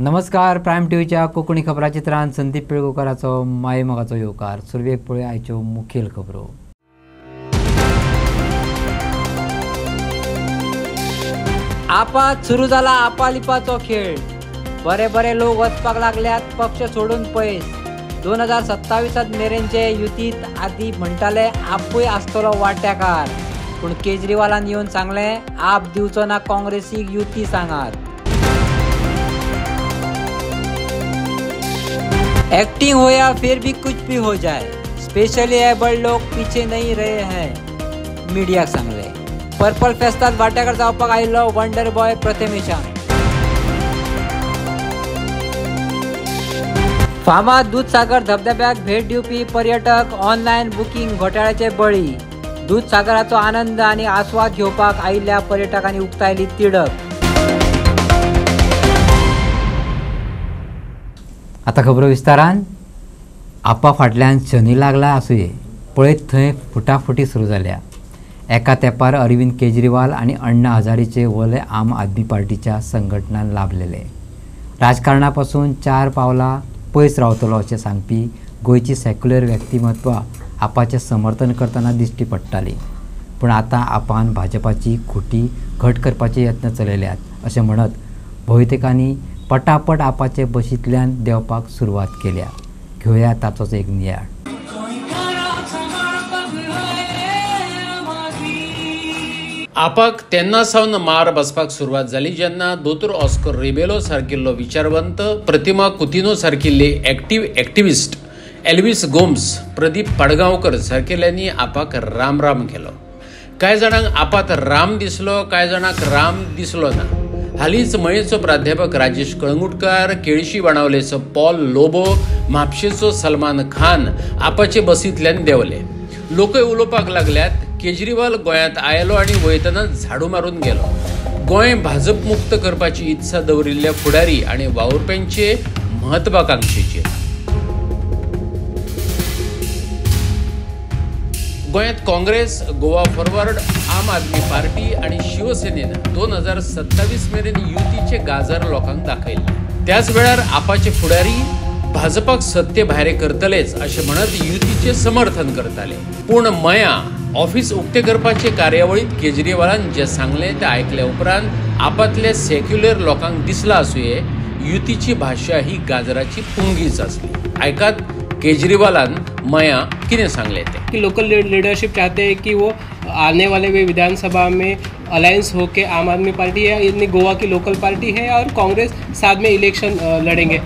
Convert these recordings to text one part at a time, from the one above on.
नमस्कार. प्रायम टीव्हीच्या कोकणी खबरा चित्रांत संदीप पिळगोकराचो मायेमोगाचो येवकार. सुरवेक पळय आयच्यो मुखेल खबरो. आपात सुरू जाला आपालिपाचो खेळ. बरे बरे लोक वचपाक लागल्यात पक्ष सोडून पयस. 2027 मेरेनचे युतीत आदी म्हणटाले आपूय आसतलो वांटेकार, पूण केजरीवालान येवन सांगले आप दिवचो ना काँग्रेसीक युती सांगात. एक्टिंग हो या फिर भी कुछ भी हो जाए, स्पेशली एबल्ड लोग पीछे नहीं रहे हैं, मीडियाक सांगले. पर्पल फेस्तात वांटेकार जावपाक आयिल्लो वंडर बॉय प्रथमेशान. फामाद दूधसागर धबधब्याक भेट दिवपी पर्यटक ऑनलायन बुकींग घोटाळ्याचे बळी. दूधसागराचो आनंद आनी आस्वाद घेवपाक आयिल्ल्या पर्यटकांनी उक्तायली तिडक. आता खबरो विस्तारान. आपा फाटल्यान शनी लागला आसुये पळयत थंय फुटाफुटी सुरू जाल्या. एका तेंपार अरविंद केजरीवाल आनी अण्णा हजारेचे वले आम आदमी पार्टीच्या संघटनान लाभलेले. राजकारणा पासून 4 पावलां पयस रावतलो अशें सांगपी गोंयची सेक्युलर व्यक्तिमत्व आपाचें समर्थन करतना दिश्टी पडटाली. पूण आतां आपान भाजपाची खुटी घट करपाचे यत्न चलयल्यात अशें म्हणत भोवतेकांनी पटापट आपाचे बशींतल्यान देंवपाक सुरवात केल्या. घेवया ताचोच एक नियाळ. आपाक तेन्ना सावन मार बसपाक सुरवात जाली जेन्ना दोतोर ऑस्कर रिबेलो सारकिल्लो विचारवंत, प्रतिमा कुतिनो सारकिल्ले एक्टिविस्ट, एल्विस गोम्स, प्रदीप पाडगांवकर सारकिल्ल्यांनी आपाक राम राम केलो. कांय जाणांक आपात राम दिसलो, कांय जाणांक राम दिसलो ना. हालींच मयेचो प्राध्यापक राजेश कळंगुटकार, केळशी बाणावलेचो पॉल लोबो, म्हापशेचो सलमान खान आपाचे बसींतल्यान देंवले. लोकय उलोवपाक लागल्यात केजरीवाल गोंयांत आयलो आनी वयतना झाडू मारून गेलो. गोंय भाजप मुक्त करपाची इत्सा दवरिल्ल्या फुडारी आनी वावुरप्यांचे म्हत्वाकांक्षेचेर. गोंयांत काँग्रेस, गोवा फॉरवर्ड, आम आदमी पार्टी आनी शिवसेनेन 2027 मेरेन युतीचे गाजर लोकांक दाखयले. त्याच वेळार आपाचे फुडारी भाजपाक सत्ते भायर करतलेच अशें म्हणत युतीचे समर्थन करताले. पूण मया ऑफिस उक्ते करपाचे कार्यावळीत केजरीवालान जें सांगलें तें आयकल्या उपरांत आपातल्या सेक्युलर लोकांक दिसला आसुये युतीची भाशा ही गाजराची पुंगीच आसली. आयकात केजरीवालान मया कितें सांगलें तें. कि लोकल लीडरशिप चाहते हैं कि वो आने वाले वे विधानसभा में अलायंस हो के आम आदमी पार्टी है, इतनी गोवा की लोकल पार्टी है और कांग्रेस साथ में इलेक्शन लड़ेंगे.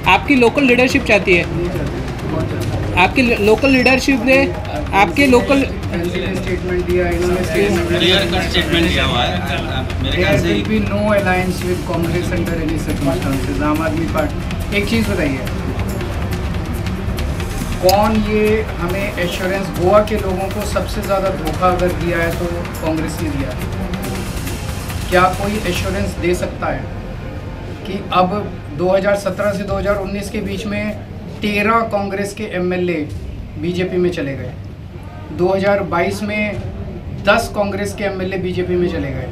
आपकी लोकल लीडरशिप चाहती है. आपकी लोकल लीडरशिप ने आपके लोकल स्टेटमेंट दिया, इन्होंने क्लियर कट स्टेटमेंट दिया हुआ है. मेरे ख्याल से भी नो अलायंस विद कांग्रेस अंडर एनी सर्कमस्टेंसेस. आम आदमी पार्टी, एक चीज़ बताइए, कौन ये हमें एश्योरेंस, गोवा के लोगों को सबसे ज़्यादा धोखा अगर दिया है तो कांग्रेस ने दिया है. क्या कोई एश्योरेंस दे सकता है कि अब 2017 से 2019 के बीच में 13 कांग्रेस के एमएलए बीजेपी में चले गए, 2022 में 10 कांग्रेस के एमएलए बीजेपी में चले गए.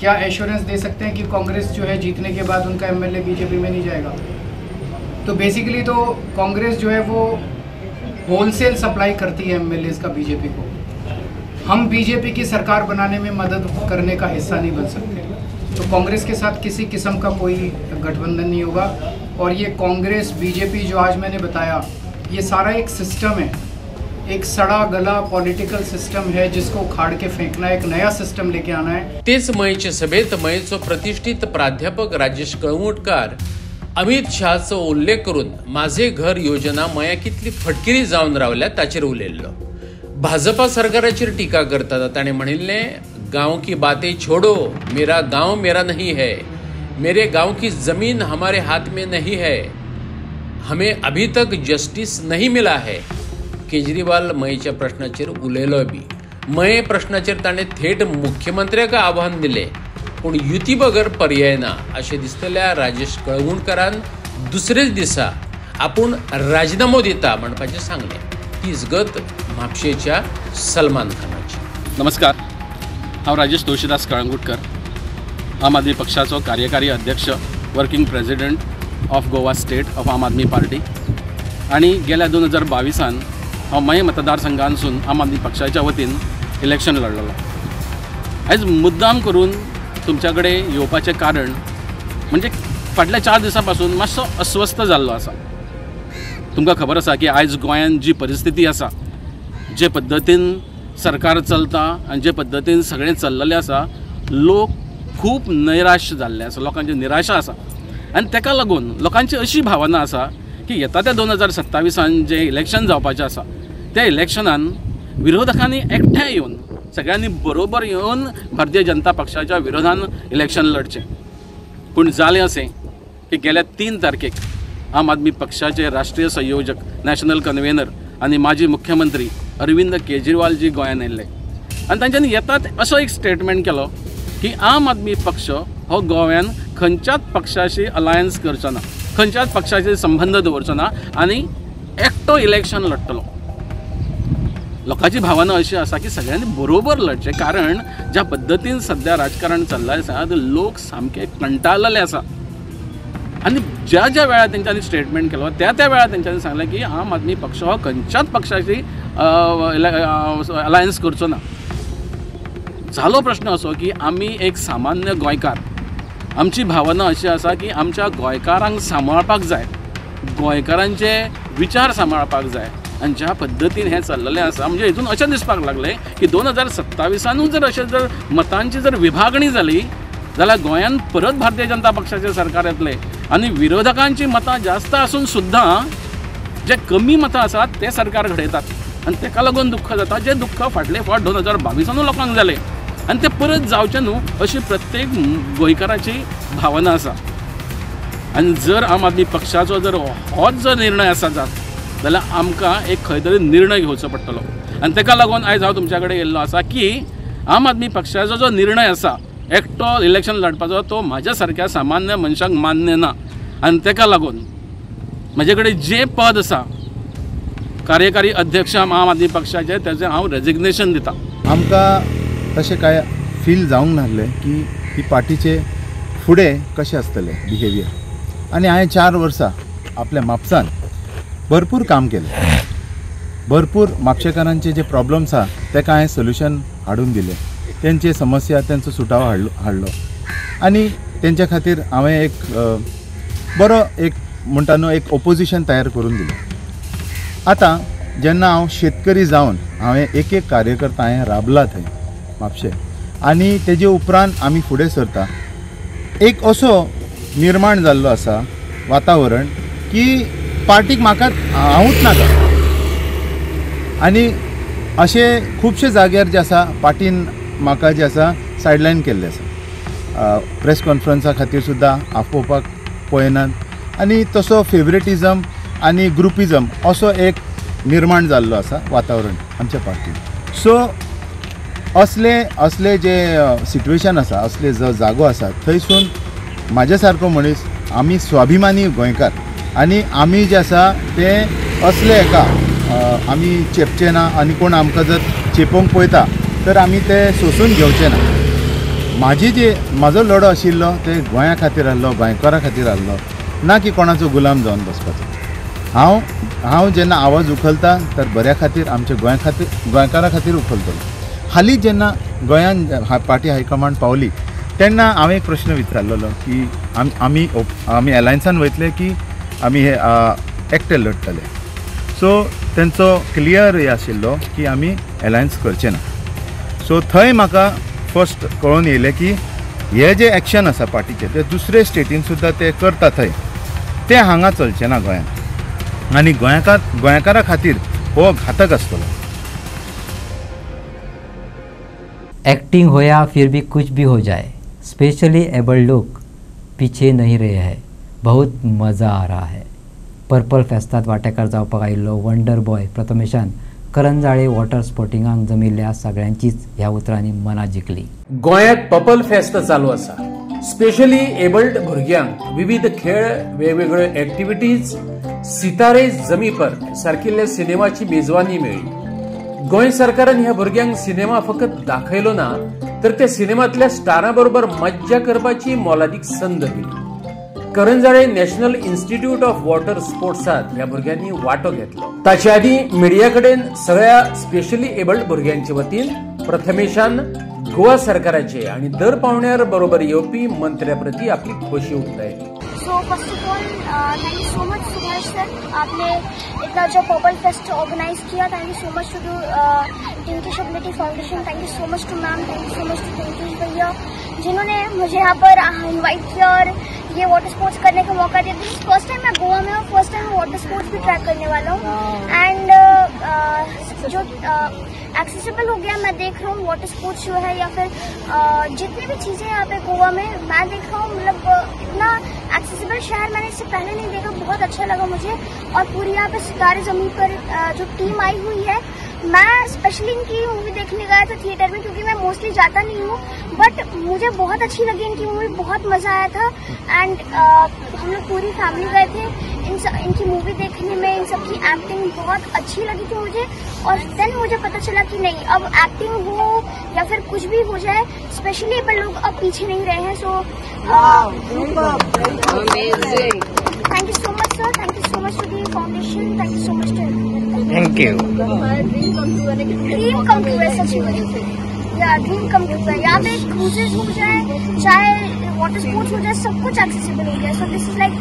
क्या एश्योरेंस दे सकते हैं कि कांग्रेस जो है जीतने के बाद उनका एमएलए बीजेपी में नहीं जाएगा? तो बेसिकली तो कांग्रेस जो है वो होलसेल सप्लाई करती है एमएलएस का बीजेपी को. हम बीजेपी की सरकार बनाने में मदद करने का हिस्सा नहीं बन सकते. तो कांग्रेस के साथ किसी किस्म का कोई गठबंधन नहीं होगा. और ये कांग्रेस बीजेपी जो आज मैंने बताया, ये सारा एक सिस्टम है, एक सड़ा गला पॉलिटिकल सिस्टम है जिसको उखाड़ के फेंकना है, एक नया सिस्टम लेके आना है. तेच मयेचे सभेत मयेचो प्रतिष्ठित प्राध्यापक राजेश कळंगुटकार अमित शहाचो उल्लेख करून माझे घर योजना मया कितली फटकिरी जावन रावल्या ताचेर उलयल्लो. भाजपा सरकाराचेर टिका करतना ताणें म्हणिल्लें, गांव की बातें छोड़ो, मेरा गांव मेरा नहीं है, मेरे गांव की जमीन हमारे हाथ में नहीं है, हमें अभी तक जस्टिस नहीं मिला है. केजरीवाल मयेच्या प्रश्नाचेर उलयलो बी. मये प्रश्नाचेर ताणें थेट मुख्यमंत्र्याक आव्हान दिलें. पूण युती बगर पर्याय ना अशें दिसतल्या राजेश कळंगुटकारान दुसरेच दिसा आपूण राजिनामो दिता म्हणपाचें सांगलें. तीच गत म्हापशेच्या सलमान खानाची. नमस्कार, हांव राजेश तुळशीदास कळंगुटकर, आम आदमी पक्षाचो कार्यकारी अध्यक्ष working president of Goa state of आम आदमी पार्टी आणि गेल्या 2022 हांव मय मतदारसंघांसून आम आदमी पक्षाच्या वतीन इलेक्शन लढलेलो. आयज मुद्दाम करून तुमच्या कडेन येवपाचें कारण म्हणजे फाटल्या 4 दिसां पासून मातसो अस्वस्थ जाल्लो आसा. तुमकां खबर आसा की आयज गोंयांत जी परिस्थिती आसा, जे पद्दतीन सरकार चलता आनी जे पद्दतीन सगळें चल्लेलें आसा, लोक खूब नैराश जाल्ले आसा, लोकांची निराशा आसा. आनी तेका लागून लोकांची अशी भावना आसा की येता त्या 2027 जे इलेक्शन जावपाचें आसा, त्या इलेक्शनान विरोधकांनी एकठांय येवन सगळ्यांनी बरोबर येवन भारतीय जनता पक्षाच्या विरोधान इलेक्शन लढचें. पूण जालें अशें की गेल्या 3 तारखेक आम आदमी पक्षाचे राष्ट्रीय संयोजक, नॅशनल कन्व्हेनर आनी माजी मुख्यमंत्री अरविंद केजरीवाल जी गोंयांत आयिल्ले आनी तांच्यांनी येतात असो एक स्टेटमेंट केलो की आम आदमी पक्ष हो गोंयांत खंयच्याच पक्षाशी अलायन्स करचो ना, खंयच्याच पक्षाशी संबंध दवरचो ना आनी एकटो इलेक्शन लढतलो. लोकांची भावना अशी आसा की सगळ्यांनी बरोबर लढचें, कारण ज्या पद्दतीन सध्या राजकारण चल्लें आसा ते लोक सामके कंटाळलेले आसा. आनी ज्या ज्या वेळार तेंच्यांनी स्टेटमेंट केलो त्या वेळार तेंच्यांनी सांगलें की आम आदमी पक्ष हो खंयच्याच पक्षाशी अलायन्स करचो ना. जालो प्रश्न असो की आमी एक सामान्य गोंयकार, आमची भावना अशी आसा की आमच्या गोंयकारांक सांबाळपाक जाय, गोंयकारांचे विचार सांबाळपाक जाय. आनी ज्या पद्दतीन हें चल्लेलें आसा, म्हणजे हितून अशें दिसपाक लागलें की 2027 जर अशें जर मतांची जर विभागणी जाली जाल्यार गोंयांत परत भारतीय जनता पक्षाचें सरकार येतलें आनी विरोधकांची मतां जास्त आसून सुद्दां जे कमी मतां आसात ते सरकार घडयतात. आनी तेका लागून दुख्ख जाता, जे दुख्ख फाटले फावट 2022 लोकांक जालें आनी ते परत जावचें न्हू अशी प्रत्येक गोंयकाराची भावना आसा. आनी जर आम आदमी पक्षाचो जर होच जर निर्णय आसा जात जाल्यार आमकां एक खंय तरी निर्णय घेवचो पडटलो. आनी तेका लागून आयज हांव तुमच्या कडेन येयल्लो आसा की आम आदमी पक्षाचो जो निर्णय आसा एकटो इलेक्शन लढपाचो, तो म्हाज्या सारक्या सामान्य मनशाक मान्य ना. आनी तेका लागून म्हाजे कडेन जें पद आसा कार्यकारी अध्यक्ष आम आदमी पक्षाचे, तेजें हांव रेजिग्नेशन दिता. आमकां तशें काय फील जावंक नासलें की ही पार्टीचे फुडें कशें आसतलें बिहेवियर. आनी हांवें 4 वर्सां आपल्या म्हापसान भरपूर काम केलें. भरपूर म्हापशेकारांचे जे प्रॉब्लम्स आसा तेका हांवें सोल्युशन हाडून दिलें. तेंचे समस्या तेंचो सुटावो हाडलो आनी तेंच्या खातीर हांवें एक बरो एक म्हणटा न्हू एक ओपोजिशन तयार करून दिलें. आतां जेन्ना हांव शेतकरी जावन हांवें एक कार्यकर्ता हांवें राबला थंय म्हापशे आनी तेजे उपरांत आमी फुडें सरता. एक असो निर्माण जाल्लो आसा वातावरण की पार्टीक म्हाका हांवूच नाका. आनी अशे खुबशे जाग्यार जे आसा पार्टीन म्हाका जे आसा सायडलायन केल्ले आसा. प्रेस कॉन्फरन्सा खातीर सुद्दां आपोवपाक पळयनात आनी तसो फेवरेटिजम आनी ग्रुपिजम असो एक निर्माण जाल्लो आसा वातावरण आमच्या पार्टीन. सो असले जे सिट्युएशन आसा, असले जो जागो आसा थंयसून म्हाज्या सारको मनीस आमी स्वाभिमानी गोंयकार आनी आमी जे आसा ते असले हेका आमी चेपचे ना आनी कोण आमकां जर चेपोवंक पळयता तर आमी ते सोसून घेवचे ना. म्हाजो लढो आशिल्लो ते गोंया खातीर आहलो, गोंयकारा खातीर आहलो, ना की कोणाचो गुलाम जावन बसपाचो. हांव जेन्ना आवाज उखलता तर बऱ्या खातीर, आमच्या गोंयकारा खातीर उखलतलो. हालीं जेन्ना गोंयान पार्टी हायकमांड पावली तेन्ना हांवें एक प्रश्न विचारलेलो की आमी एलायन्सान वयतले की आमी हे एकटे लढतले. सो तेंचो क्लियर हे आशिल्लो की आमी एलायन्स करचे ना. सो थंय म्हाका फर्स्ट कळून येयलें की हे जे एक्शन आसा पार्टीचे ते दुसरे स्टेटीन सुद्दां ते करता थंय, ते हांगा चलचे ना गोंयांत. आनी गोंयकारा खातीर हो घातक आसतलो. एक्टिंग हो या फिर भी कुछ भी हो जाए, स्पेशली एबल्ड लोग पीछे नहीं रहे हैं. बहुत मजा आ रहा है. पर्पल फेस्तांत वांटेकार जावपाक आयिल्लो वंडर बॉय प्रथमेशान करंजाळे वॉटर स्पोर्टिंगाक जमिल्ल्या सगळ्यांचीच ह्या उतरांनी मनां जिखली. गोंयांत पर्पल फेस्त चालू आसा. स्पेशली एबल्ड भुरग्यांक विविध खेळ, वेगवेगळ्यो एक्टिविटीज, सितारे जमी पर सारकिल्ल्या सिनेमाची मेजवानी मेळ्ळी. गोंय सरकारान ह्या भुरग्यांक सिनेमा फकत दाखयलो ना तर त्या सिनेमांतल्या स्टारां बरोबर मज्जा करपाची मोलादीक संद दिली. Caranzalem national institute of water स्पोर्ट्सात ह्या भुरग्यांनी वांटो घेतलो। ताचे आदी मिडिया कडेन सगळ्या स्पेशली एबल्ड भुरग्यांचे वतीन प्रथमेशान गोवा सरकाराचे आणि दर पावण्यार बरोबर येवपी मंत्र्या प्रती आपली खोशी उक्तायली। So first of all thank you so much Subhash sir, आपने इतना जो पर्पल फेस्ट ऑर्गेनाइज किया, thank you so much to Tinkish ability foundation, thank you so much to ma'am, thank you so much to Tinkish भैया जिन्होंने मुझे यहाँ पर invite KIA और ये वाटर स्पोर्ट्स करने का मौका दिया। दिस फर्स्ट टाइम मैं गोवा में हूँ, फर्स्ट टाइम वाटर स्पोर्ट्स भी ट्रैक करने वाला हूँ एंड जो एक्सेसिबल हो गया मैं देख रहा हूँ वाटर स्पोर्ट्स जो है या फिर जितनी भी चीज़ें यहाँ पे गोवा में मैं देख रहा हूँ, मतलब इतना एक्सेसिबल शहर मैंने इससे पहले नहीं देखा, बहुत अच्छा लगा मुझे। और पूरी यहाँ पे सितारे ज़मीन पर जो टीम आई हुई है, मैं स्पेशली इनकी मूवी देखने गया था थिएटर में क्योंकि मैं मोस्टली जाता नहीं हूँ, बट मुझे बहुत अच्छी लगी इनकी मूवी, बहुत मज़ा आया था एंड हम लोग पूरी फैमिली गए थे इनकी मूवी देखने में। इन सबकी एक्टिंग बहुत अच्छी लगी थी मुझे और देन मुझे पता चला कि नहीं, अब एक्टिंग हो या फिर कुछ भी हो जाए, स्पेशली पर लोग अब पीछे नहीं रहे हैं। So thank you so much sir, thank you so much to the foundation, thank you so much to thank you. Dream come true है, सच्ची या ड्रीम कम ट्रू है। यहाँ पे क्रूजेस हो जाए, चाहे वाटर स्पोर्ट्स हो जाए, सब कुछ एक्सेसिबल हो जाए। So this is like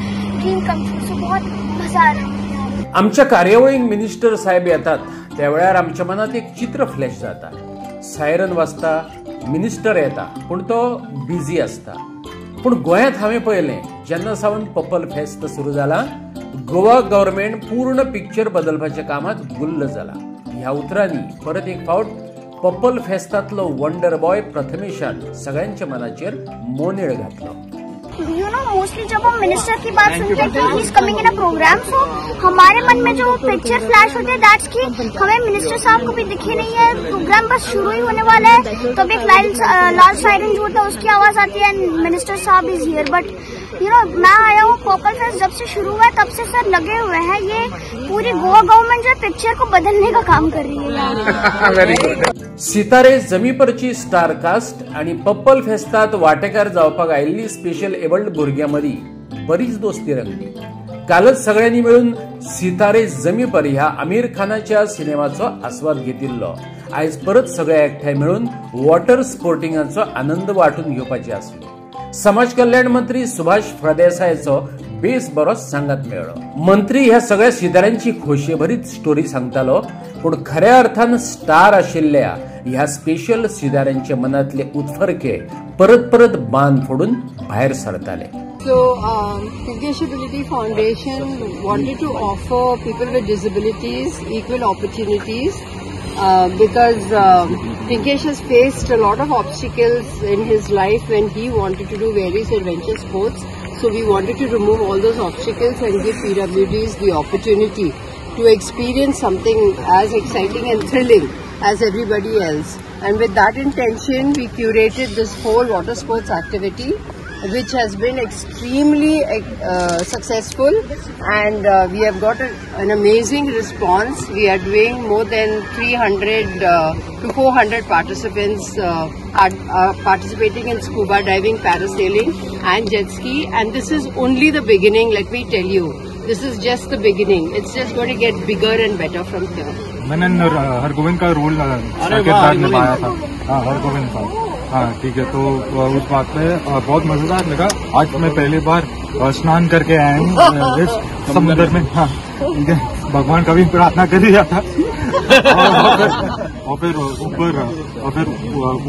dream come true. So बहुत मजा आ रहा है। आमच्या कार्यावळीक मिनिस्टर साहेब येतात त्या वेळार आमच्या मनात एक चित्र फ्लॅश जाता। सायरन वाजता, मिनिस्टर येता पूण तो बिझी असता। पूण गोंयांत हांवें पळयलें जेन्ना सावन पर्पल फेस्ट सुरू जाला, गोवा गव्हर्नमेंट पूर्ण पिक्चर बदलपाच्या कामात गुल्ल जाला। ह्या उतरांनी परत एक फावट पर्पल फेस्टातलो वंडर बॉय प्रथमेशान सगळ्यांच्या मनाचेर मोनेळ घातलो। यू नो मोस्टली जब हम मिनिस्टर की बात सुनते हैं कि he is coming in a programme, so हमारे मन में जो पिक्चर फ्लैश होते हैं दैट्स कि हमें मिनिस्टर साहब को भी दिखे नहीं है, प्रोग्राम बस शुरू ही होने वाला है, तो एक लाल सायरन जो होता है उसकी आवाज आती है एंड मिनिस्टर साहब is here. But you know मैं आया हूँ, पर्पल फेस्ट जब से शुरू हुआ है तब से सर लगे हुए हैं, ये पूरी गोवा गवर्नमेंट जो पिक्चर को बदलने का काम कर रही है। Very good. सितारे जमी परची स्टार कास्ट आणि पर्पल फेस्तात वांटेकार जावपाक आयिल्ली स्पेशल एबल्ड भुरग्यां मदीं बरीच दोस्ती रंगली। कालच सगळ्यांनी मिळून सितारे जमी पर ह्या आमिर खानाच्या सिनेमाचो आस्वाद घेतिल्लो। आयज परत सगळे एकठांय मिळून वॉटर स्पोर्टिंगाचो आनंद वांटून घेवपाची आसली। समाज कल्याण मंत्री सुभाष फळदेसायचो बेस बरो सांगात मेळ्ळो। मंत्री ह्या सगळ्या सिताऱ्यांची खोशयेभरीत स्टोरी सांगतालो, पूण खऱ्या अर्थान स्टार आशिल्ल्या ह्या स्पेशल सिताऱ्यांच्या मनातले उत्फरके परत परत बांध फोडून भायर सरताले। So, Tinkish Ability Foundation wanted to offer people with disabilities equal opportunities because Tinkish has faced a lot of obstacles in his life when he wanted to do various adventure sports. So we wanted to remove all those obstacles and give PWDs the opportunity to experience something as exciting and thrilling as everybody else. And with that intention, we curated this whole water sports activity, which has been extremely successful, and we have got an amazing response. We are doing more than 300 to 400 participants are participating in scuba diving, parasailing and jet ski, and this is only the beginning. Let me tell you, this is just the beginning. It's just going to get bigger and better from here. मैंने हरगोविंद का role किरदार निभाया था। हाँ, हरगोविंद का। हाँ ठीक है, तो उस बात पे बहुत मजेदार लगा। आज मैं पहली बार स्नान करके आया हूँ इस समुद्र में। हाँ ठीक है, भगवान का भी प्रार्थना कर दिया था और फिर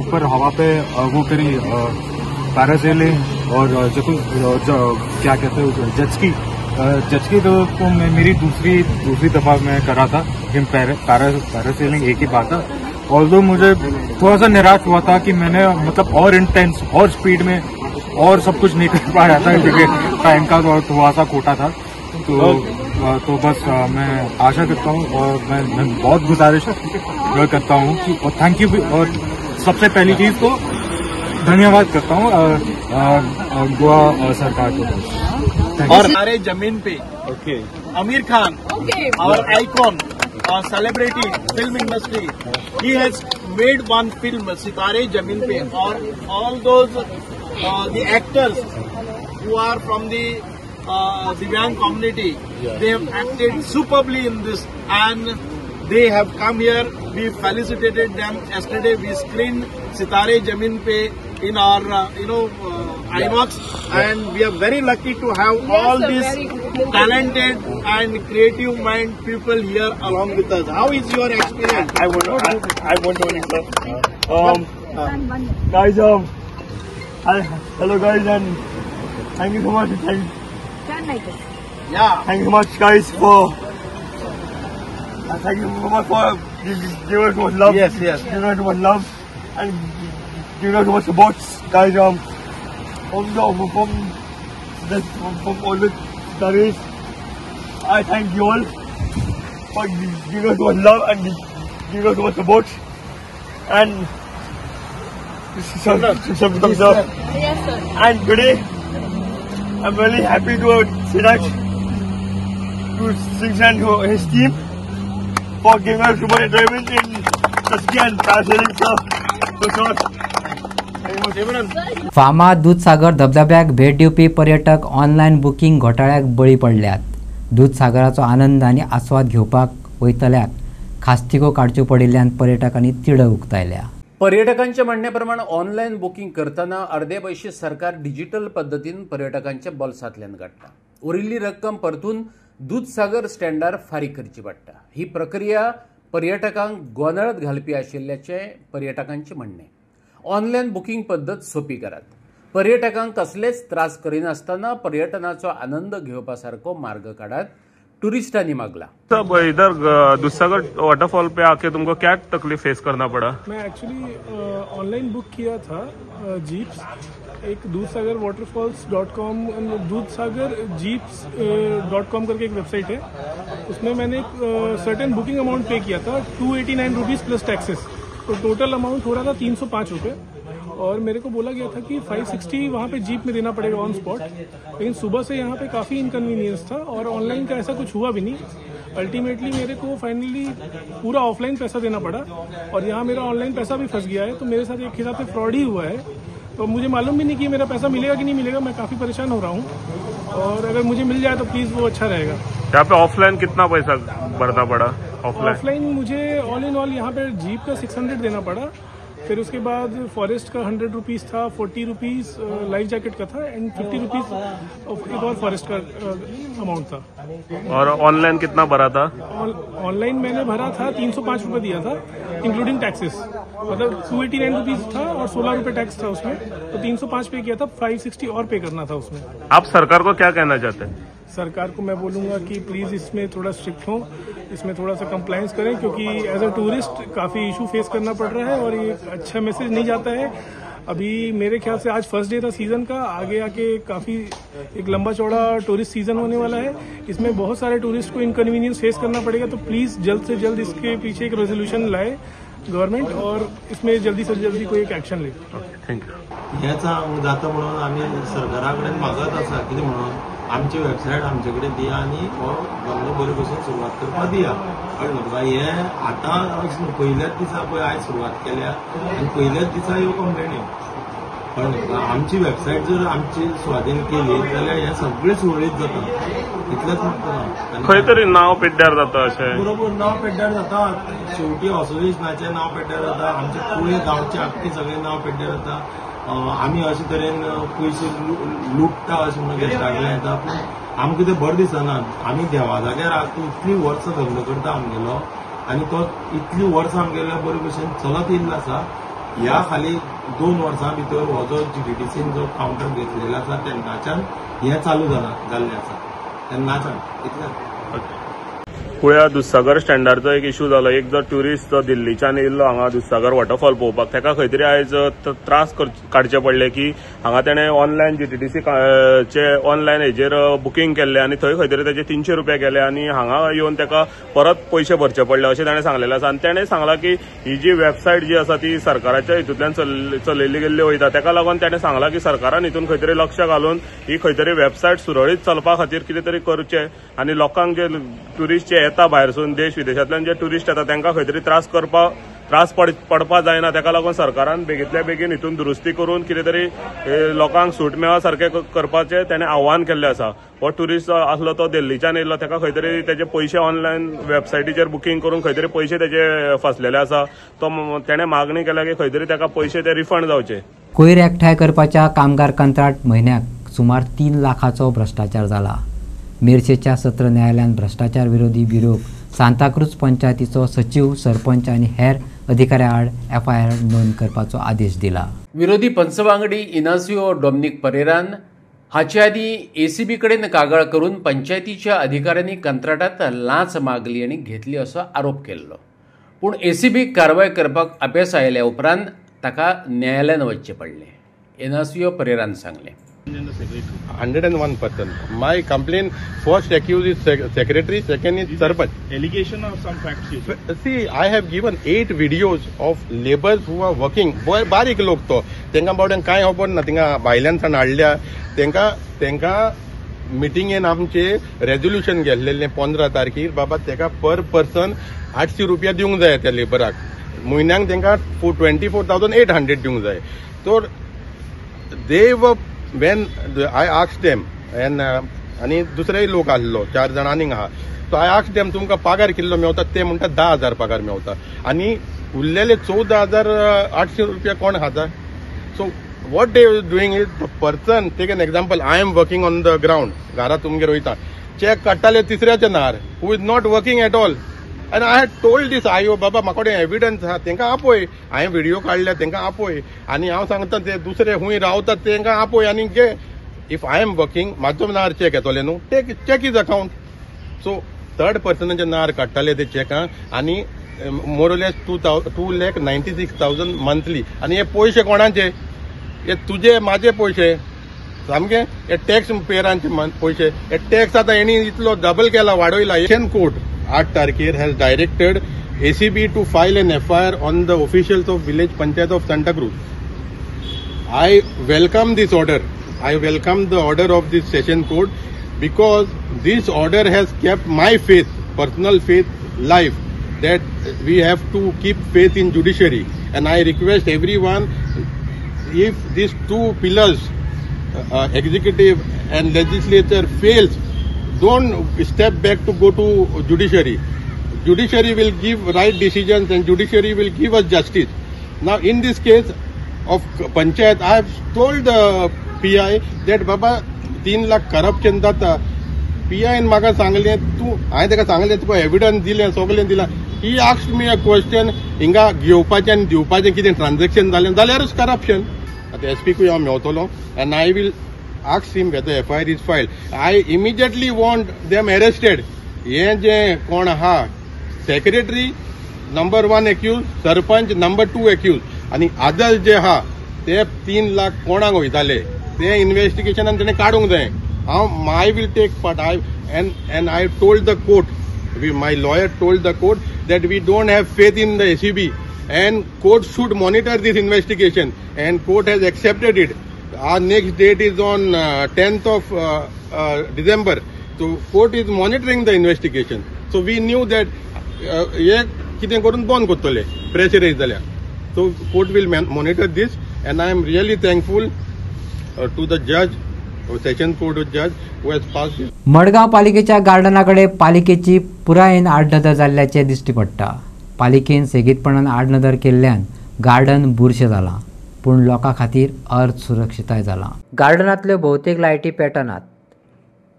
ऊपर हवा पे वो करी पैरासेलिंग और क्या कहते हैं जेट स्की तो मेरी दूसरी दफा मैं करा था। लेकिन पैरासेलिंग एक ही बात था। ऑल्दो मुझे थोड़ा सा निराश हुआ था कि मैंने मतलब और इंटेंस और स्पीड में और सब कुछ नहीं कर पाया था क्योंकि टाइम का थोड़ा सा कोटा था। तो बस मैं आशा करता हूँ और मैं बहुत गुजारिश करता हूँ कि और थैंक यू। और सबसे पहली चीज तो धन्यवाद करता हूँ गोवा सरकार को। और हमारे जमीन पे आमिर खान और आइकॉन और celebrity film industry, he has made one film सितारे जमीन पे, और all those the actors who are from the Divyang community. They have acted superbly in this, and they have come here. We felicitated them. Yesterday we screened Sitare Jamin Pe in our INOX, and we are very lucky to have all these talented and creative mind people here along with us. How is your experience? I want to sir. Guys, hello guys, and thank you so much. Thank you so much, guys, for thank you so much for giving us so much love. Yes. Giving us so much love and giving us so much support, guys. From all the studies, I thank you all for giving us so much love and giving us so much support. And Yes, sir. And today, I'm really happy to say that to Singh and his team for giving us super enjoyment in Jhatski and parasailing, sir. So, फामाद दूधसागर धबधब्याक भेट दिवपी पर्यटक online booking घोटाळ्याक बळी पडल्यात. दूधसागराचो आनंद आनी आस्वाद घेवपाक वयतल्याक खास्तिको काडच्यो पडिल्ल्यान पर्यटकांनी तिडक उक्तायल्या. पर्यटकांच्या म्हणण्याप्रमाणे ऑनलाईन बुकिंग करताना अर्धे पैसे सरकार डिजिटल पद्धतीन पर्यटकांच्या बॉल्सांतल्यान काडटा. उरिल्ली रक्कम परतून दूधसागर स्टँडार फारीक करची पडटा. ही प्रक्रिया पर्यटकांक गोंधळात घालपी आशिल्ल्याचे पर्यटकांचे म्हणणे. ऑनलाईन बुकिंग पद्धत सोपी करात. पर्यटकांक कसलेच त्रास करिनासतना पर्यटनाचो आनंद घेवपासारको मार्ग काढात, टूरिस्टांनी मांगला. सब इधर दूधसागर वाटरफॉल पे आके तुमको क्या तकलीफ फेस करना पड़ा? मैं एक्चुअली ऑनलाइन बुक किया था जीप्स, एक दूधसागर waterfalls.com, दूधसागर jeeps.com करके एक वेबसाइट है, उसमें मैंने एक सर्टेन बुकिंग अमाउंट पे किया था, 289 रुपीज़ प्लस टैक्सेस. तो टोटल अमाउंट हो रहा था 305 रुपये, और मेरे को बोला गया था कि 560 वहाँ पे जीप में देना पड़ेगा ऑन स्पॉट. लेकिन सुबह से यहाँ पे काफ़ी इनकन्वीनियंस था और ऑनलाइन का ऐसा कुछ हुआ भी नहीं. अल्टीमेटली मेरे को फाइनली पूरा ऑफलाइन पैसा देना पड़ा, और यहाँ मेरा ऑनलाइन पैसा भी फंस गया है. तो मेरे साथ एक हिसाब से फ्रॉड ही हुआ है. तो मुझे मालूम भी नहीं कि मेरा पैसा मिलेगा कि नहीं मिलेगा. मैं काफ़ी परेशान हो रहा हूँ, और अगर मुझे मिल जाए तो प्लीज़ वो अच्छा रहेगा. यहाँ पे ऑफलाइन कितना पैसा भरना पड़ा? ऑफलाइन मुझे ऑल इन ऑल यहाँ पे जीप का 600 देना पड़ा. फिर उसके बाद फॉरेस्ट का 100 रुपीज़ था, 40 रुपीज़ लाइफ जैकेट का था, एंड 50 रुपीज़ एक और फॉरेस्ट का अमाउंट था. और ऑनलाइन कितना भरा था? ऑनलाइन मैंने भरा था 305 रुपये दिया था, इंक्लूडिंग टैक्सेस. मतलब 289 रुपीज़ था और 16 रुपये टैक्स था उसमें. तो 305 पे किया था, 560 और पे करना था उसमें. आप सरकार को क्या कहना चाहते हैं? सरकार को मैं बोलूँगा कि प्लीज़ इसमें थोड़ा स्ट्रिक्ट हो, इसमें थोड़ा सा कंप्लायंस करें, क्योंकि एज अ टूरिस्ट काफ़ी इशू फेस करना पड़ रहा है और ये अच्छा मैसेज नहीं जाता है. अभी मेरे ख्याल से आज फर्स्ट डे था सीज़न का, आगे आके काफ़ी एक लंबा चौड़ा टूरिस्ट सीज़न होने वाला है. इसमें बहुत सारे टूरिस्ट को इनकन्वीनियंस फेस करना पड़ेगा. तो प्लीज़ जल्द से जल्द इसके पीछे एक रेजोल्यूशन लाए गव्हर्नमेंट, और इसमें जल्दी से जल्दी कोई एक ॲक्शन ले. थँक्यू. हेच जाता म्हणून आम्ही सरकारा कडेन मागत आसा कितें म्हणून आमची वेबसायट आमचे कडेन दिया आनी हो धंदो बरे भशेन सुरवात करपाक दिया. कळ्ळें तुका? हे आतां अशें न्हू, पयल्याच दिसा पळय आयज सुरवात केल्या आनी पयल्याच दिसा ह्यो कंप्लेनी. कळ्ळें तुका? आमची वेबसायट जर आमची स्वाधीन केली जाल्यार हे सगळें सुरळीत जाता. इतलेंच म्हणटा. खंय तरी नांव पिड्ड्यार जाता अशें. बरोबर, नांव पिड्ड्यार जाता. शेवटी असोसिएशनाचें नांव पिड्ड्यार जाता, आमचे पुळे गांवचे आख्खे सगळें नांव पिड्ड्यार जाता. आमी अशे तरेन पयशे लुटता अशें म्हणून गेस्टां कडल्यान येता. पूण आमकां तें बरें दिसना. आमी देवा जाग्यार इतलीं वर्सां धंदो करता आमगेलो, आनी तो इतलीं वर्सां आमगेल्या बरे भशेन चलत येयल्लो आसा. ह्या खाली 2 वर्सां भितर हो जो GTDCन जो कावंटर घेतलेलो आसा तेन्नाच्यान हें चालू जाल्लें आसा. तेन्नाच्यान इतलेंच. पळया दूधसागर स्टँडारचो एक इशू जालो. एक जो ट्युरिस्ट जो दिल्लीच्यान येयल्लो हांगा दूधसागर वॉटरफॉल पळोवपाक, ताका खंय तरी आयज त्रास काडचे पडले की हांगा तेणें ऑनलायन GTDC चे ऑनलायन हेजेर बुकींग केल्लें आनी थंय खंय तरी ताचे 300 रुपया गेले आनी हांगा येवन ताका परत पयशे भरचे पडले अशें ताणें सांगलेलें आसा. आनी ताणें सांगलां की ही जी वेबसायट जी आसा ती सरकाराच्या हितूंतल्यान चलयल्ली गेल्ली वयता. ताका लागून ताणें सांगलां की सरकारान हितून खंय तरी लक्ष घालून ही खंय तरी वेबसायट सुरळीत चलपा खातीर कितें तरी करचें, आनी लोकांक जे ट्युरिस्ट जे येता भायरसून देश विदेशांतल्यान जे ट्युरिस्ट येता तांकां खंय तरी त्रास त्रास पडपा जायना ताका लागून सरकारान बेगींतल्या बेगीन हितून दुरुस्ती करून कितें तरी लोकांक सूट मेळा सारकें करपाचें ताणें आव्हान केल्लें आसा. हो ट्युरिस्ट आसलो तो दिल्लीच्यान येयल्लो, ताका खंय तरी तेजे पयशे ऑनलायन वेबसायटीचेर बुकींग करून खंय तरी पयशे तेजे फसलेले आसा. तो तेणें मागणी केल्या की खंय तरी ताका पयशे ते रिफंड जावचे. कोयर एकठांय करपाच्या कामगार कंत्राट म्हयन्याक सुमार 3 लाखाचो भ्रश्टाचार जाला. मेर्शेच्या सत्र न्यायालयान भ्रश्टाचार विरोधी ब्युरोक सांताक्रूज पंचायतीचो सचिव, सरपंच आनी हेर अधिकाऱ्या आड FIR नोंद करपाचो आदेश दिला. विरोधी पंचवांगडी इनासियो डॉमिनिक परेरान हाचे आदी ACB कडेन कागाळ करून पंचायतीच्या अधिकाऱ्यांनी कंत्राटात लांच मागली आनी घेतली असो आरोप केल्लो. पूण ACB कारवाय करपाक अभ्यास आयल्या उपरांत ताका न्यायालयान वचचें पडलें. इनासियो परेरान सांगलें. 101%. My complaint, first accused is secretary, second is sarpanch. Allegation of some facts. See, I have given 8 videos of laborers who are working. बारीक लोक तो तेंका बावड्यान काय खबर ना. तेंका भायल्यान हाडल्या. तेंका मिटिंगेन आमचे रेजोल्युशन गेल्लेलें 15 तारखेर बाबा तेका पर पर्सन 800 रुपया दिवंक जाय त्या लेबराक. म्हयन्याक तेंका 24,800 दिवंक जाय. तो they were when I asked them आणि दुसरेय लोक आसलो 4 जाण आनीक आहा. सो I asked them तुमकां पगार कितलो मेवता. ते म्हणटा 10,000 पगार मेवता आनी उरलेले 14,800 रुपया कोण खाता. So what they doing is the person. Take an example, I am working on the ground, घरा तुमगे रोयता, चॅक काडटाले तिसऱ्याचे नार who is not working at all. And I had told this IO बाबा म्हाका एविडन्स आहा तेंका आपय. हांवें व्हिडिओ काडल्या तेंका आपय आनी हांव सांगता ते दुसरे खूंय रावतात तेंका आपय आनी घे. इफ आय एम वर्किंग म्हाजो नार चॅक येतले न्हू, cheque is account. So third पर्सनाचे नार काडटाले ते चॅकां आनी मोरलेस 2,96,000 मंथली. आनी हे पयशे कोणाचे? हे तुजे माझे पयशे सामके. हे टॅक्स पेयरांचे पयशे. हे टॅक्स आतां हेणी इतलो डबल केला, वाडयला. एशियन कोर्ट 8 तारखेर has directed ACB to file an FIR on the officials of village panchayat of Santa Cruz. I welcome this order. I welcome the order of this session court because this order has kept my faith, personal faith, live, that we have to keep faith in judiciary. And I request everyone, if these two pillars, executive and legislature fails, don't step back to go to judiciary. Judiciary will give right decisions and judiciary will give us justice. Now in this case of panchayat, I have told the PI that baba 3 lakh corruption data. PI in म्हाका सांगले तू, हांवें ताका सांगले तुका evidence दिले, सगळें दिला. He asked me a question, हिंगा घेवपाचें आनी दिवपाचें कितें ट्रान्झॅक्शन जालें जाल्यारूच करप्शन. आतां SP हांव मेवतलो and I will ask him whether FIR is filed. I immediately want them arrested. ये जे कोण आहा, secretary number 1 accused, sarpanch number 2 accused आनी others जे आहा ते 3 लाख कोणाक वयताले ते इन्व्हेस्टिगेशनान तेणें काडूंक जाय. I will take part. And I told the court, my lawyer told the court that we don't have faith in the ACB and court should monitor this investigation, and court has accepted it. Our next date is on 10th of December. So court is monitoring the investigation. So we knew that ये कितें करून बंद करतले pressurise जाल्यार. So court will monitor this, and I am really thankful to the judge, session court जज who has passed it. Madgaon पालिकेच्या गार्डनाकडे पालिकेची पुरायेन आडनदर जाल्ल्याचे दिश्टी पडटा. पालिकेन सेगीतपणान आडनदर केल्ल्यान गार्डन बुरशें जालां, पूण लोकां खातीर अर्थ सुरक्षिताय जालां. गार्डनांतल्यो भोवतेक लायटी पेटनात.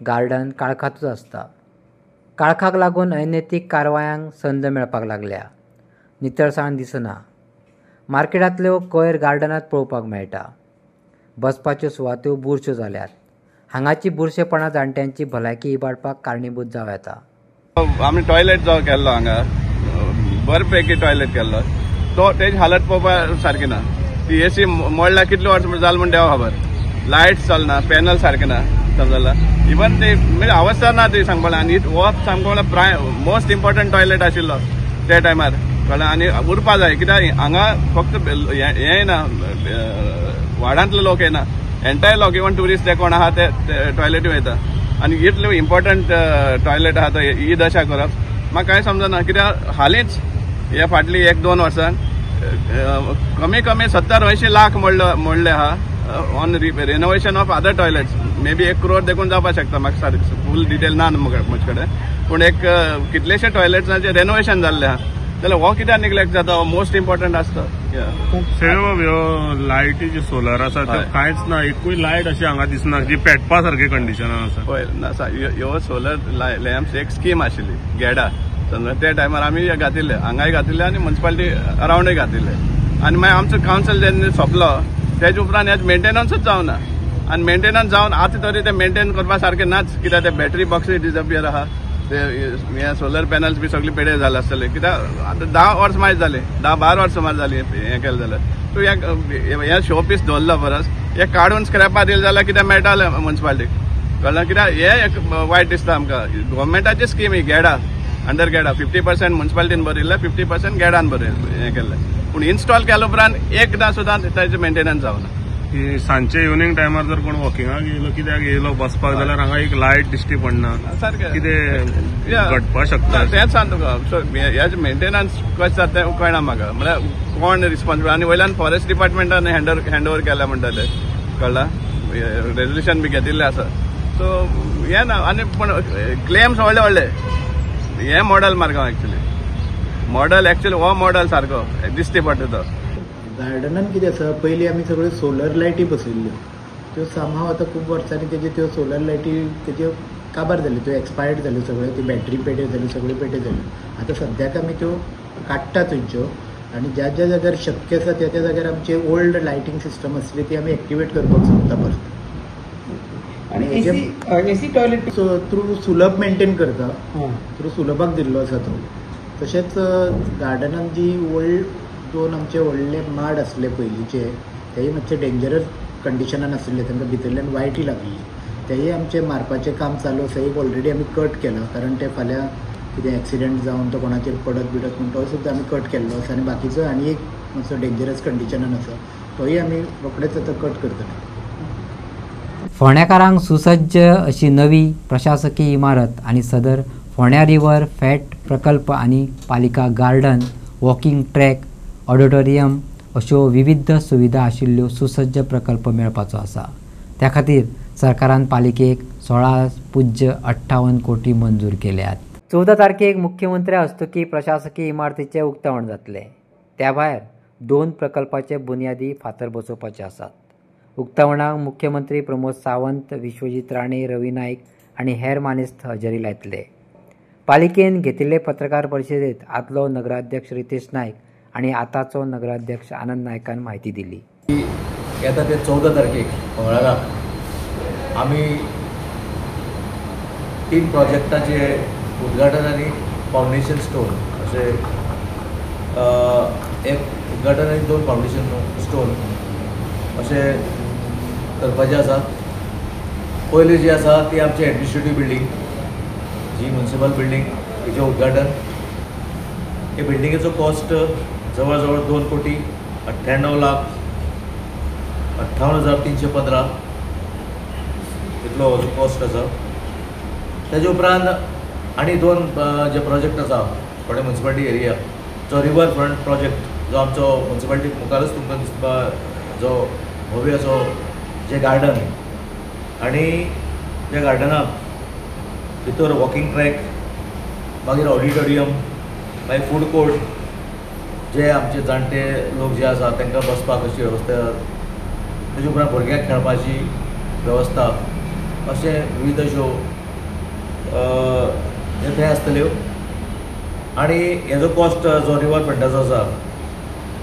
गार्डन काळखातूच आसता. काळखाक लागून अनैतीक कारवायांक संद मेळपाक लागल्या. नितळसाण दिसना. मार्केटांतल्यो कोयर गार्डनांत पळोवपाक मेळटा. बसपाच्यो सुवात्यो बुरश्यो जाल्यात. हांगाची बुरशेपणां जाणट्यांची भलायकी इबाडपाक कारणीभूत जावं येता. आमी टॉयलेट जो केल्लो हांगा बरे पैकी टॉयलेट केल्लो, तो तेजी हालत पळोवपाक सारकी ना. ती AC मोडला कितले वर्स जाल म्हण देवा खबर. लायट्स चलना, पॅनल सारके ना, समजला. इवन ते म्हणजे अवस्था ना ती सांगपाक. आनी हो सामको मोस्ट इम्पॉर्टंट टॉयलेट आशिल्लो त्या टायमार कळ्ळें. आनी उरपा जाय, कित्याक हांगा फक्त हे ना, वाड्यांतले लोक येना, एंटायर लोक इवन ट्युरिस्ट ते कोण आहा ते टॉयलेटी वयता. आनी इतले इम्पॉर्टंट टॉयलेट आहा तो ही दशा करप म्हाका कांय समजना. कित्याक हालींच हे फाटली 1-2 वर्सान कमी 70-80 लाख मोडले आहा on renovation of other toilets. May be 1 crore देखून जावपाक शकता, म्हाका सारकें फूल डिटेल ना म्हजे कडेन, पूण एक कितलेशे टॉयलेट्सांचे रेनोवेशन जाल्ले आहा. जाल्यार हो कित्याक निग्लेक्ट जाता, हो मोस्ट इम्पॉर्टंट आसता. लायटी जी सोलर आसा त्यो कांयच ना, एकूय लायट अशी हांगा दिसना जी पेटपा सारकी कंडिशनान आसा. पळय ह्यो सोलर लॅम्प्स एक स्कीम आशिल्ली गेडा, त्या टायमार आमी घातिल्ले, हांगाय घातिल्ले आनी म्युन्सिपालिटी अरावंडय घातिल्ले. आनी मागीर आमचो कावन्सील जेन्ना सोंपलो तेजे उपरांत हें मेंटेनन्सूच जावना. आनी मेंटेनन्स जावन आतां तरी ते मेंटेन करपा सारकें नाच, कित्याक ते बॅटरी बॉक्सूय डिजपियर आहा, ते हे सोलर पॅनल्स बी सगळे पेडे जाले आसतले. कित्याक आतां 10 वर्स मायज जाली, 10-12 वर्स सुमार जाली हें केलें जाल्यार. सो हे शो पीस दवरलो परस हे काडून स्क्रॅपार दिले जाल्यार कितें मेळटालें म्युन्सिपालिटीक, कळ्ळें. कित्याक हे एक वायट दिसता आमकां. गव्हर्मेंटाची स्कीम ही गेडा, अंडर गेडा 50% म्युन्सिपालिटीन भरिल्ले, 50% गेडान हें केल्लें. पूण इन्स्टॉल केल्या उपरांत एकदां सुद्दां ताचें मेंटेनन्स जावना. सांजचे इवनिंग टायमार जर कोण वॉकिंगाक येयलो, कित्याक येयलो बसपाक, जाल्यार हांगा एक लायट दिश्टी पडना, कितें घडपाक शकता तेंच सांग तुका. सो हेजे मेंटेनन्स कशें जाता तें कळना म्हाका. म्हळ्यार कोण रिस्पॉन्सिबल, आनी वयल्यान फॉरेस्ट डिपार्टमेंटान हँड ओवर केल्या म्हणटाले, कळ्ळां. रेजोल्युशन बी घेतिल्लें आसा. सो हें ना. आनी पूण क्लेम्स व्हडले हे मॉडल मारगांव एक्चुली हो मॉडल सारको दिश्टी पडटा तो. गार्डनान कितें आसा, पयलीं आमी सगळ्यो सोलर लायटी बसयल्ल्यो, त्यो सामहांव आतां खूब वर्सांनी त्यो सोलर लायटी तेज्यो काबार जाल्यो, त्यो एक्सपायर्ड जाल्यो सगळ्यो, ती बॅटरी पेड्यो जाल्यो, सगळ्यो पेड्यो जाल्यो. आतां सद्याक आमी त्यो काडटा थंयच्यो, आनी ज्या ज्या जाग्यार शक्य आसा त्या त्या जाग्यार आमचे ओल्ड लायटींग सिस्टम आसली ती आमी एक्टिवेट करपाक सोदता परत. आनी एसी टॉयलेट थ्रू सुलभ मेंटेन करता, थ्रू सुलभाक दिल्लो आसा तो. तशेंच गार्डनान जी ओल्ड 2 आमचे व्हडले माड आसले पयलींचे, तेय मातशे डेंजरस कंडिशनान आशिल्ले, तांकां भितरल्यान वायटी लागली. तेय आमचे मारपाचें काम चालू आसा. एक ऑलरेडी आमी कट केला, कारण ते फाल्यां कितें एक्सिडेंट जावन तो कोणाचेर पडत म्हणून तो सुद्दां आमी कट केल्लो आसा. आनी बाकीचो आनी एक मातसो डेंजरस कंडिशनान आसा, तोय आमी रोखडेच आतां कट करतले. फोंड्याकारांक सुसज्ज अशी नवी प्रशासकीय इमारत आणि सदर फोंड्या रिवर फॅट प्रकल्प आणि पालिका गार्डन, वॉकिंग ट्रॅक, ऑडिटोरियम अश्यो विविध सुविधा आशिल्ल्यो सुसज्ज प्रकल्प मेळपाचो आसा. त्या खातीर सरकारान पालिकेक 16.58 कोटी मंजूर केल्यात. 14 तारखेक मुख्यमंत्री हस्तुकी प्रशासकीय इमारतीचे उक्तावण जातले. त्या भायर 2 प्रकल्पाचे बुन्यादी फातर बसोवपाचे आसात. उक्तावणाक मुख्यमंत्री प्रमोद सावंत, विश्वजीत राणे, रवी नाईक आणि हेर मानेस्त हजेरी लायतले. पालिकेन घेतिल्ले पत्रकार परिशदेत आदलो नगराध्यक्ष रितेश नाईक आणि आताचो नगराध्यक्ष आनंद नायकान म्हायती दिली. येता ते 14 तारखेक मंगळारा आमी 3 प्रोजेक्टाचे उद्घाटन आनी फाउंडेशन स्टोन अशें एक उद्घाटन आनी 2 फाउंडेशन स्टोन अशें करपाचें आसा. पयली जी आसा ती आमची एडमिनिस्ट्रेटीव बिल्डींग, जी म्युन्सिपल बिल्डींग, तिचें उद्घाटन. हे बिल्डिंगेचो कॉस्ट जवळ जवळ 2,98,58,315 इतलो कॉस्ट आसा. तेजे उपरांत आनी 2 जे प्रोजेक्ट आसा थोडे म्युन्सिपालिटी एरिया, जो रिवर फ्रंट प्रोजेक्ट जो आमचो म्युन्सिपालिटी मुखारच तुमकां दिसता, जो भव्य असो जे गार्डन आनी त्या गार्डनाक भितर वॉकिंग ट्रॅक, मागीर ऑडिटोरियम, मागीर फूड कोर्ट, जे आमचे जाणटे लोक जे आसा तांकां बसपाक अशी वेवस्था, तेजे उपरांत भुरग्यांक खेळपाची वेवस्था, अशे विविध अश्यो थंय आसतल्यो. आनी हेजो कॉस्ट जो रिवर फ्रंटाचो आसा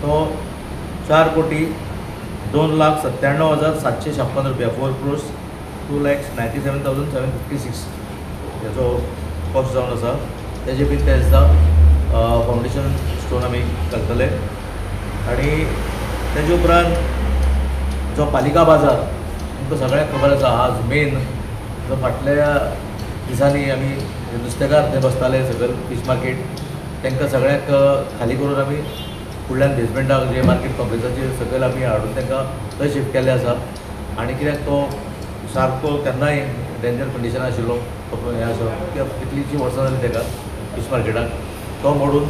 तो 4,02,97,756 रुपया, 4 crores 2,97,756 हेजो कॉस्ट जावन आसा. तेजे बीन ते दिसता फाउंडेशन स्टोन आमी घालतले. आनी तेजे उपरांत जो पालिका बाजार तुमकां सगळ्यांक खबर आसा, आज मेन जो फाटल्या दिसांनी आमी नुस्तेकार थंय बसताले सकयल फीश मार्केट, तांकां सगळ्यांक खाली करून आमी फुडल्यान बेजमेंटाक जे मार्केट कॉम्प्लेक्साचेर सकयल आमी हाडून तांकां थंय शिफ्ट केल्ले आसा. आनी कित्याक तो सारको तेन्नाय डेंजर कंडिशन आशिल्लो, हें आसा कित्याक कितलींशीं वर्सां जालीं ताका फीश मार्केटाक, तो मोडून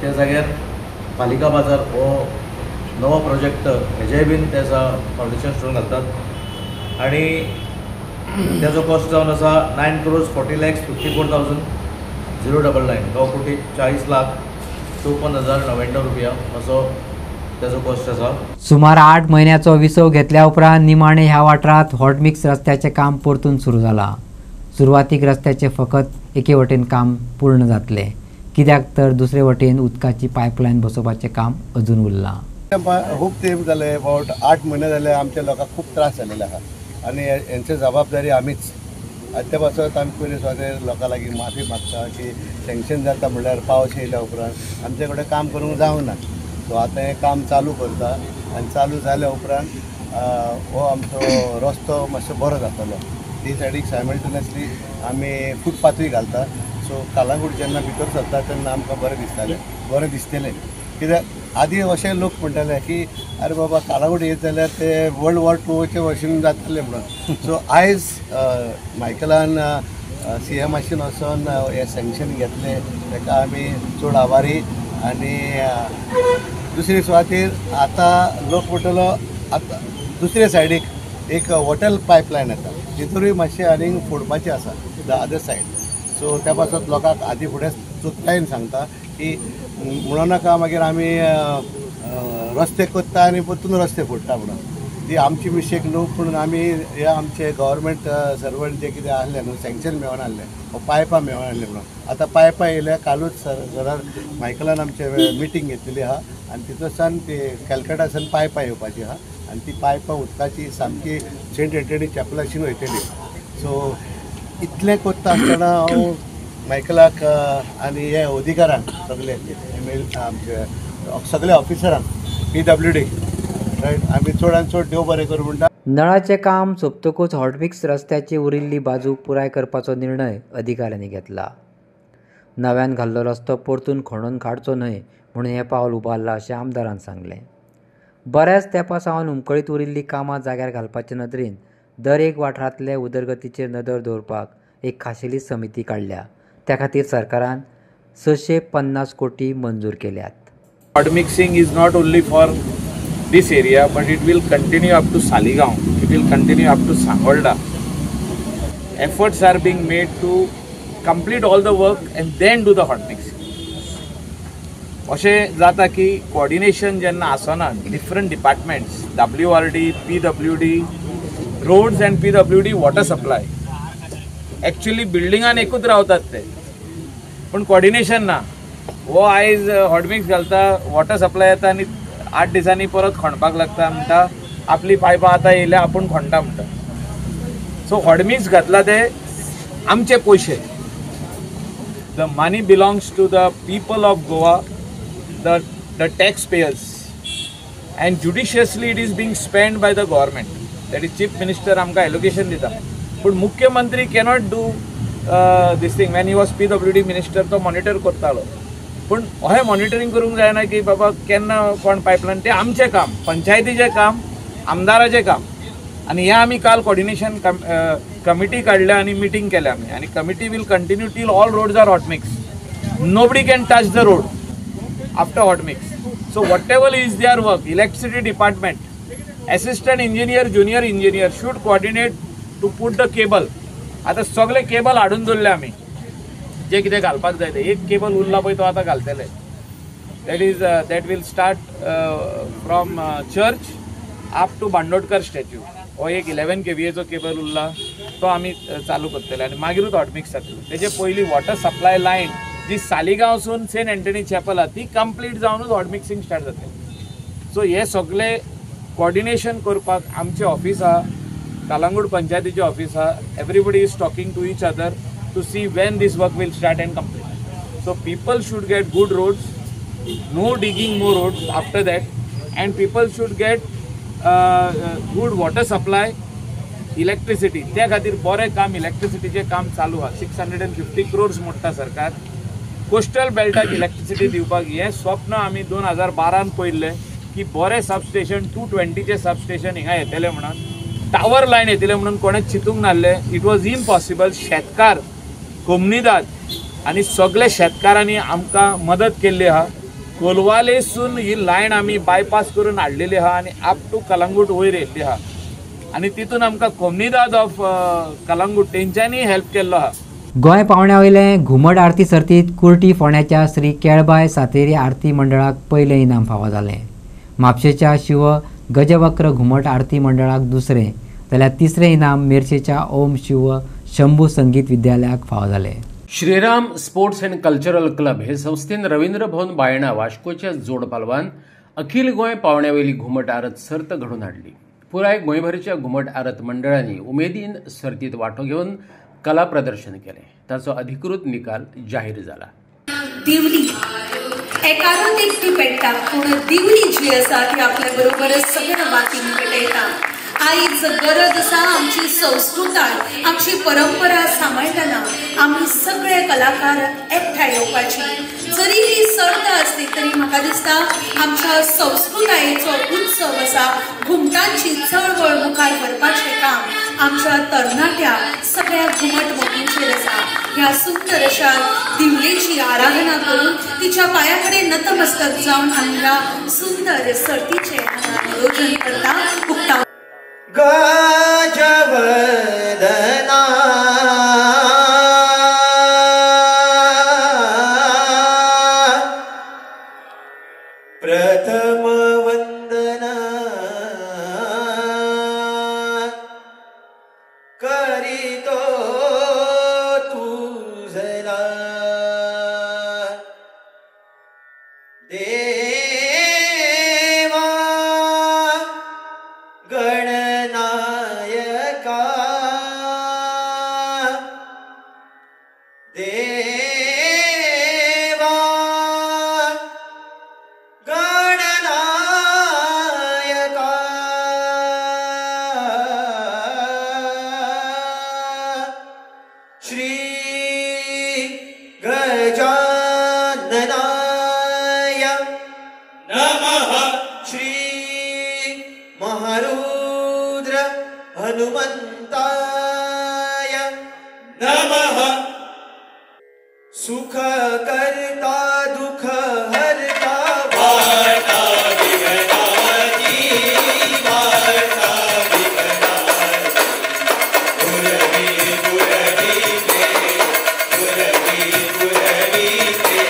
त्या जाग्यार पालिका बाजार हो नवो प्रोजेक्ट हेजेय बीन ते फावंडेशन स्टोन घालतात आणि त्याचो कॉस्ट जावन आसा 9,40,54,000 099 9,40,40,54,099 रुपया असो त्याचो कॉस्ट आसा. सुमार 8 महिन्याचो विसव घेतल्या उपरांत निमाणे ह्या वाठारांत हॉटमिक्स रस्त्याचें काम परतून सुरू जालां. सुरवातीक रस्त्याचें फकत एके वटेन काम पूर्ण जातलें, कित्याक तर दुसरे वटेन उदकाची पायपलायन बसोवपाचें काम अजून उरलां. खूब तेंप जाले, अबावट 8 म्हयने जाले आमच्या लोकांक खूब त्रास जालेले आहा आनी हेंची जबाबदारी आमीच. त्या पासत आमी पयलीं सुवातेर लोकां लागीं माफी मागता की सँक्शन जाता म्हणल्यार पावस येयल्या उपरांत आमचे कडेन काम करूंक जावना. सो आतां हें काम चालू करता आनी चालू जाल्या उपरांत हो आमचो रस्तो मातसो बरो जातलो. ती सायडीक सायमल्टेनियसली आमी फुटपाथूय घालता. सो कालांगूट जेन्ना भितर सरता तेन्ना आमकां बरें दिसतलें. कित्याक आदीं अशें लोक म्हणटाले की अरे बाबा कालांगूट येत जाल्यार ते वर्ल्ड वॉर 2चे भशेन जातलें म्हणून. सो आयज मायकलान CMाशीन वचून हें सँक्शन घेतलें, ताका आमी चड आभारी. आनी दुसरे सुवातेर आतां लोक म्हणटलो आतां दुसरे सायडीक एक वॉटर पायपलायन येता, तितूरूय मातशें आनीक फोडपाचें आसा द अदर सायड. सो त्या पासत लोकांक आदीं फुडें चुकतायेन सांगता की म्हणून नाका मागीर आमी रस्ते कोत्ता आनी परतून रस्ते फोडटा म्हणून. ती आमची मिस्टेक न्हू, पूण आमी हे आमचे गव्हर्मेंट सर्वंट जे कितें आहले न्हू, सँक्शन मेळोन आहलें, पायपां मेळोन आहले म्हणून. आतां पायपां येयल्या. कालूच सरार मायकलान आमचे मिटींग घेतलेली आहा आनी तितूंतल्यान ती कॅलकटासान पायपां येवपाची आहा आनी ती पायपां उदकाची सामकी सेंट एंटनी चॅपलाशीन वयतली. सो इतलें कोत्ता आसतना हांव मायकलाक आनी हे अधिकाऱ्यांक सगळे आमचे सगळे ऑफिसरांक PWD रायट आमी चडांत चड देव बरें करूं म्हणटा. नळाचें काम सोंपतकूच हॉटमिक्स रस्त्याची उरिल्ली बाजू पुराय करपाचो निर्णय अधिकाऱ्यांनी घेतला. नव्यान घाल्लो रस्तो परतून खणून काडचो न्हय म्हणून हें पावल उबारलां अशें आमदारान सांगलें. बऱ्याच तेंपा सावन उमकळीत उरिल्लीं कामां जाग्यार घालपाचे नदरेन दर एक वाठारांतले उदरगतीचेर नदर दवरपाक एक खाशेली समिती काडल्या. त्या खातीर सरकारान 650 कोटी मंजूर केल्यात. Hot mixing is not only for this area, but it will continue up to Saligaon. It will continue up to Sangolda. Efforts are being made to complete all the work and then do the hot mixing. अशें जाता की coordination जेन्ना आसना different departments, WRD, PWD, roads and PWD water supply. Actually बिल्डिंगान एकूच रावतात ते, पण coordination ना. वो आयज हॉटमिक्स घालता, वॉटर सप्लाय येता आनी 8 दिसांनी परत खणपाक लागता म्हणटा आपली पायपां आतां येयल्या आपूण खणटा म्हणटा. सो हॉटमिक्स घातला ते आमचे पयशे. The money belongs to the people of Goa, the taxpayers, and judiciously it is being spend by the government. That is chief minister आमकां एलोकेशन दिता, पूण मुख्यमंत्री cannot do this thing. When he was PWD minister तो monitor करतालो, पूण अशें monitoring करूंक जायना की बाबा केन्ना कोण पायपलायन. तें आमचें काम, पंचायतीचें काम, आमदाराचें काम. आनी हें आमी काल कोऑर्डिनेशन कमिटी काडल्या आनी मिटींग केल्या आमी. आनी committee will continue till all roads are hot mix. Nobody can touch the road after hot mix. So whatever is there work, electricity department, assistant engineer, junior engineer should coordinate to put the cable. आतां सगळे cable हाडून दवरले आमी, जे कितें घालपाक जाय ते. एक केबल उरला पळय तो आतां घालतले. That will start from church up to Bandodkar statue. हो एक 11 kVAचो केबल उरला तो आमी चालू करतले आनी मागीरूच हॉटमिक्स जातले. तेजे पयलीं वॉटर सप्लाय लायन जी सालिगांवसून सेंट एंटनी चॅपल आहा ती कंप्लीट जावनूच हॉटमिक्सिंग स्टार्ट जातलें. सो हे सगळे कोऑर्डिनेशन करपाक आमचे ऑफिस आहा, कालांगूट पंचायतीचे ऑफिस आहा. Everybody is talking to each other to see when this work will start and complete. So people should get good roads, no digging more roads after that, and people should get good water supply, electricity. त्या खातीर बरें काम इलेक्ट्रिसिटीचे काम चालू आहा. 650 crores मोडटा सरकार coastal बेल्टाक electricity दिवपाक. हें स्वप्न आमी 2012 पयल्लें की बरें सबस्टेशन 220चे सबस्टेशन हिंगा येतले म्हणून, टावर लायन येतले म्हणून कोणेच चिंतूंक नासलें. It was impossible. शेतकार, कोमनीदाद आनी सगळे शेतकारांनी आमकां मदत केल्ली आहा कोलवालेसून ही लायन आमी बायपास करून हाडलेली आहा आनी अप टू कलंगूट वयर येयल्ली आहा आनी तितून आमकां कोमनीदाद ऑफ कलंगूट तेंच्यांनी हेल्प केल्लो आहा. गोंय पावण्या वयले घुमट आरती सर्तीत कुर्टी फोंड्याच्या श्री केळबाय सातेरी आरती मंडळाक पयलें इनाम फावो जालें. म्हापशेच्या शिव गजवक्र घुमट आरती मंडळाक दुसरें जाल्यार तिसरें इनाम मेर्शेच्या ओम शिव शंभू संगीत विद्यालयाक फावो जालें. Shriram sports and cultural club हे संस्थेन रवींद्र भवन बायणा वास्कोच्या जोड पालवान अखिल गोंय पावण्यावेली घुमट आरत सर्त घडोवन हाडली. पुराय गोंयभरच्या घुमट आरत मंडळांनी उमेदीन सर्तीत वांटो घेवन कला प्रदर्शन केलें. ताचो अधिकृत निकाल जाहीर जाला. दिवली एकारोत एकटी पेट्टा पूण दिवली जी आसा ती आपल्या बरोबर सगळ्या वातीन पेटयता. आयज गरज आसा आमची संस्कृताय आमची परंपरा सांबाळटना आमी सगळे कलाकार एकठांय येवपाची. जरी ही सर्त आसली तरी म्हाका दिसता आमच्या संस्कृतायेचो उत्सव आसा घुमटांची चळवळ मुखार व्हरपाचें काम आमच्या तरणाट्या सगळ्या घुमट मोगींचेर आसा. ह्या सुंदर अशा दिवलेची आराधना करून तिच्या पांया कडेन नतमस्तक जावन आमी ह्या सुंदर सर्तीचें आयोजन करता. उक्ता गजवदना प्रथम वंदना करीतो तुझला देवा गणनायका देवा गणनायका श्री गजाननाय नमः श्री महारुद्र हनुमंताय नमः सुख करता दुख हरता वार्ता विघ्नाची वार्ता विघ्नाची गुरवी गुरवी ते गुरवी गुरवी ते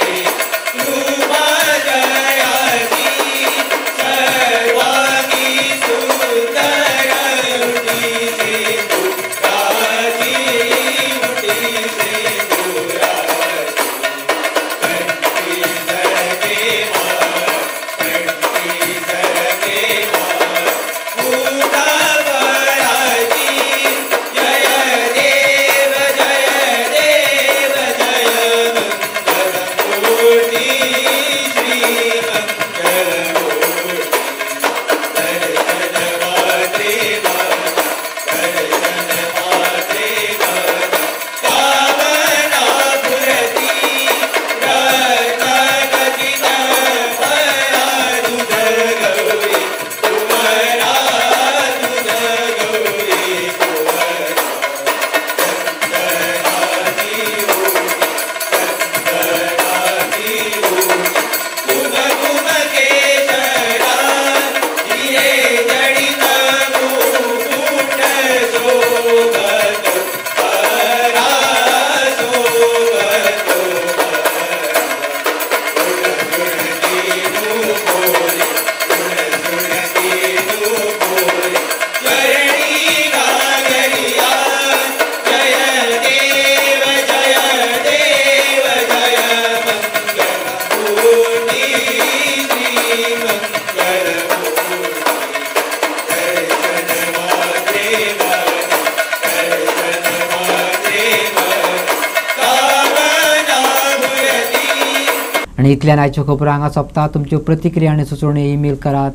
कृपा जयाची सर्वांगी सुंदर उठीची दुःखाची उठीची दुराची कंठी सरके मार कंठी सरके मार उदावराची जय देव जय देव जय मंगलमूर्ती श्री मंगलमूर्ती दर्शन मात्रे दर्शन मात्रे पावना पुरती रत्नखचित भया दुध गौरी कुमारा दुध गौरी कुमारा चंदनाची कुम कुम केशरा हिरे जडित मुकुट शोभत परा शोभत गुणगुणती बोले गुणगुणती बोले चरणी गागरिया जय देव जय देव जय मंगलमूर्ती श्री मंगलमूर्ती दर्शन मात्रे दर्शन मात्रे कामना मूर्ती. आणि इतल्यान आयच्यो खबरो हांगा सोंपता. तुमच्यो प्रतिक्रिया आनी सुचोवण्यो ईमेल करात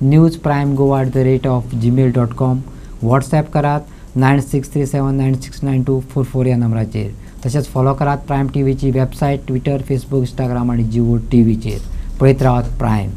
newsprimegoa@gmail.com. व्हॉट्सॲप करात 9637969244 ह्या नंबराचेर. तशेंच फॉलो करात प्रायम टीव्हीची वेबसायट, ट्विटर, फेसबुक, इंस्टाग्राम आनी जिओ टीव्हीचेर. पळयत रावात प्रायम.